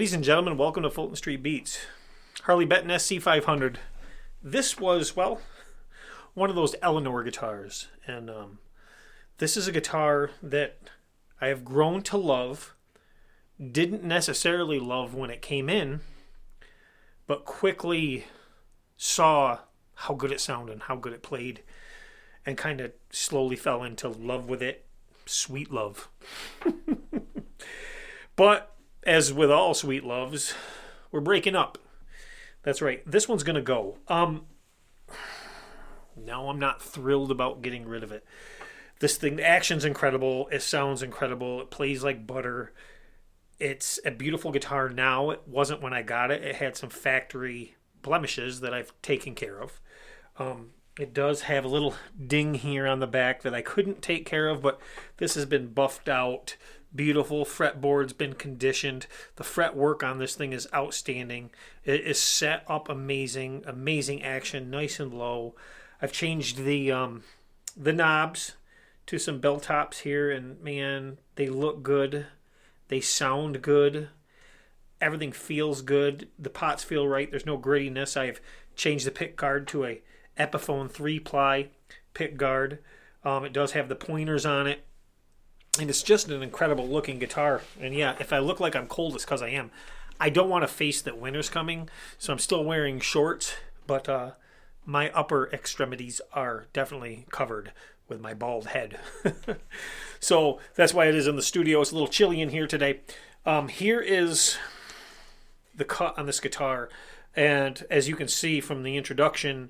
Ladies and gentlemen, welcome to Fulton Street Beats. Harley Benton SC-500. This was, well, one of those Eleanor guitars. And this is a guitar that I have grown to love. Didn't necessarily love when it came in, but quickly saw how good it sounded and how good it played, and kind of slowly fell into love with it. Sweet love. But as with all sweet loves, we're breaking up. That's right. This one's going to go. No, I'm not thrilled about getting rid of it. This thing, the action's incredible. It sounds incredible. It plays like butter. It's a beautiful guitar now. It wasn't when I got it. It had some factory blemishes that I've taken care of. It does have a little ding here on the back that I couldn't take care of, but this has been buffed out. Beautiful fretboard's been conditioned. The fretwork on this thing is outstanding. It is set up amazing, amazing action, nice and low. I've changed the knobs to some bell tops here, and man, they look good. They sound good. Everything feels good. The pots feel right. There's no grittiness. I've changed the pick guard to a Epiphone 3-ply pick guard. It does have the pointers on it. And it's just an incredible looking guitar. And yeah, if I look like I'm cold, it's because I am. I don't want to face that winter's coming, so I'm still wearing shorts. But my upper extremities are definitely covered with my bald head. So that's why it is in the studio. It's a little chilly in here today. Here is the cut on this guitar. And as you can see from the introduction,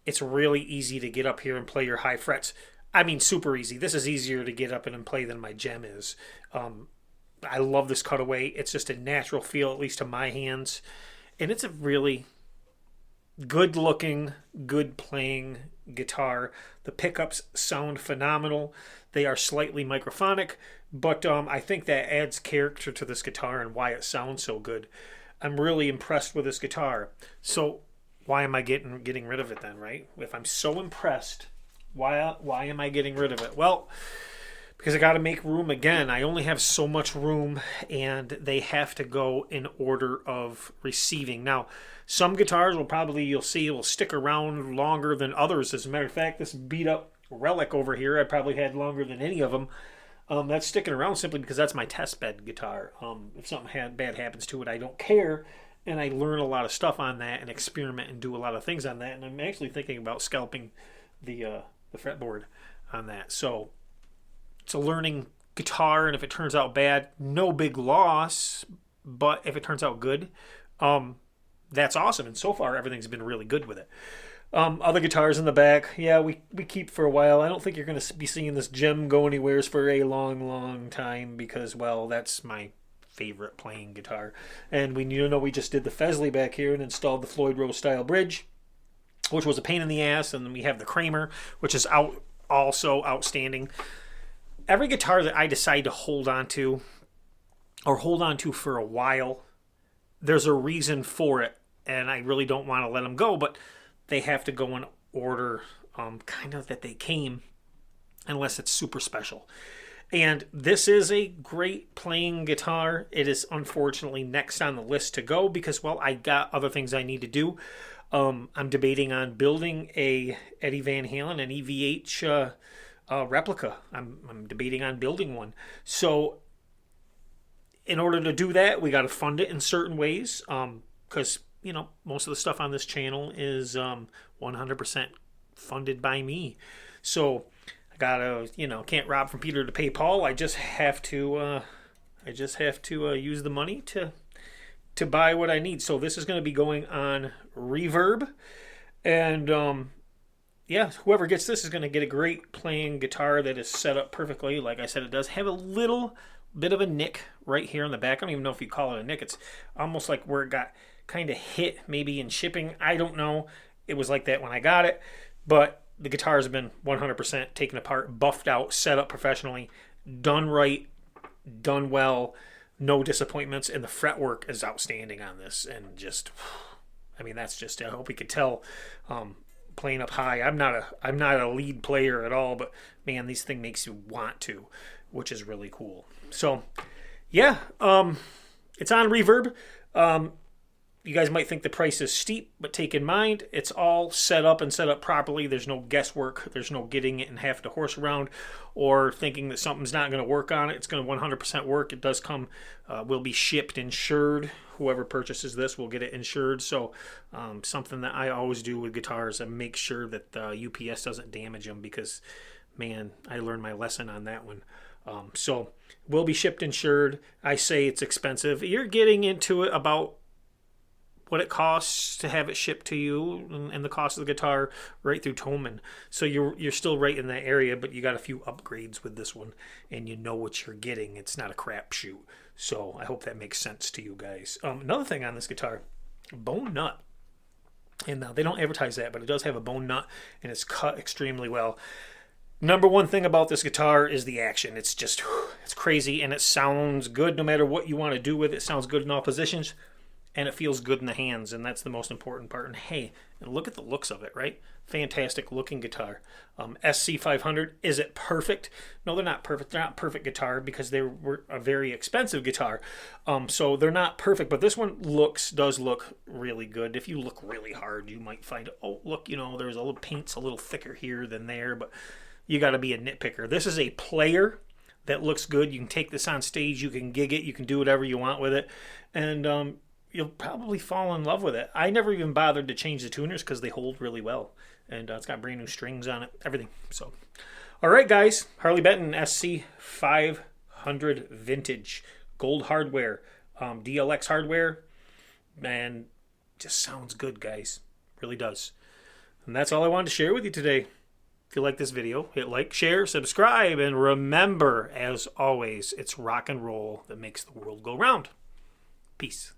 it's really easy to get up here and play your high frets. I mean, super easy. This is easier to get up and play than my gem is. I love this cutaway. It's just a natural feel, at least to my hands. And it's a really good-looking, good-playing guitar. The pickups sound phenomenal. They are slightly microphonic, but I think that adds character to this guitar and why it sounds so good. I'm really impressed with this guitar. So why am I getting rid of it then, right? If I'm so impressed, why am I getting rid of it? Well, because I got to make room again. I only have so much room, and they have to go in order of receiving. Now, some guitars you'll see will stick around longer than others. As a matter of fact, this beat up Relic over here, I probably had longer than any of them. That's sticking around simply because that's my test bed guitar. If something bad happens to it, I don't care. And I learn a lot of stuff on that and experiment and do a lot of things on that. And I'm actually thinking about scalping the fretboard on that. So it's a learning guitar, and if it turns out bad, no big loss. But if it turns out good, that's awesome. And so far, everything's been really good with it. Other guitars in the back, yeah, we keep for a while. I don't think you're going to be seeing this gem go anywhere for a long, long time because, well, that's my favorite playing guitar. And we just did the Fesley back here and installed the Floyd Rose style bridge, which was a pain in the ass. And then we have the Kramer, which is also outstanding. Every guitar that I decide to hold on to for a while, there's a reason for it, and I really don't want to let them go, but they have to go in order kind of that they came, unless it's super special. And this is a great playing guitar. It is unfortunately next on the list to go because, well, I got other things I need to do. I'm debating on building a Eddie Van Halen, an EVH replica. I'm debating on building one. So in order to do that, we got to fund it in certain ways because, most of the stuff on this channel is 100% funded by me. So I gotta, can't rob from Peter to pay Paul. I just have to use the money to buy what I need. So this is going to be going on Reverb, and whoever gets this is going to get a great playing guitar that is set up perfectly. Like I said, it does have a little bit of a nick right here in the back. I don't even know if you call it a nick. It's almost like where it got kind of hit maybe in shipping. I don't know. It was like that when I got it, but the guitar has been 100% taken apart, buffed out, set up professionally, done right, done well, no disappointments, and the fretwork is outstanding on this. And just, that's just, I hope you could tell, playing up high. I'm not a lead player at all, but man, this thing makes you want to, which is really cool. So yeah, It's on reverb. You guys might think the price is steep, but take in mind it's all set up and set up properly. There's no guesswork. There's no getting it and having to horse around or thinking that something's not going to work on it. It's going to 100% work. It does come, will be shipped insured. Whoever purchases this will get it insured. So something that I always do with guitars, I make sure that UPS doesn't damage them because, man, I learned my lesson on that one. So will be shipped insured. I say it's expensive. You're getting into it about what it costs to have it shipped to you and the cost of the guitar right through Thomann. So you're still right in that area, but you got a few upgrades with this one and you know what you're getting. It's not a crapshoot. So I hope that makes sense to you guys. Another thing on this guitar, bone nut. And they don't advertise that, but it does have a bone nut and it's cut extremely well. Number one thing about this guitar is the action. It's just, it's crazy and it sounds good no matter what you want to do with it. It sounds good in all positions. And it feels good in the hands, and that's the most important part. And hey, and look at the looks of it, right? Fantastic looking guitar. SC-500, is it perfect? No, they're not perfect. They're not perfect guitar because they were a very expensive guitar. So they're not perfect, but this one does look really good. If you look really hard, you might find, oh, look, you know, there's a little paint's a little thicker here than there, but you got to be a nitpicker. This is a player that looks good. You can take this on stage, you can gig it, you can do whatever you want with it, and you'll probably fall in love with it. I never even bothered to change the tuners because they hold really well. And it's got brand new strings on it, everything. So, all right, guys. Harley Benton SC-500 Vintage. Gold hardware. DLX hardware. Man, just sounds good, guys. Really does. And that's all I wanted to share with you today. If you like this video, hit like, share, subscribe, and remember, as always, it's rock and roll that makes the world go round. Peace.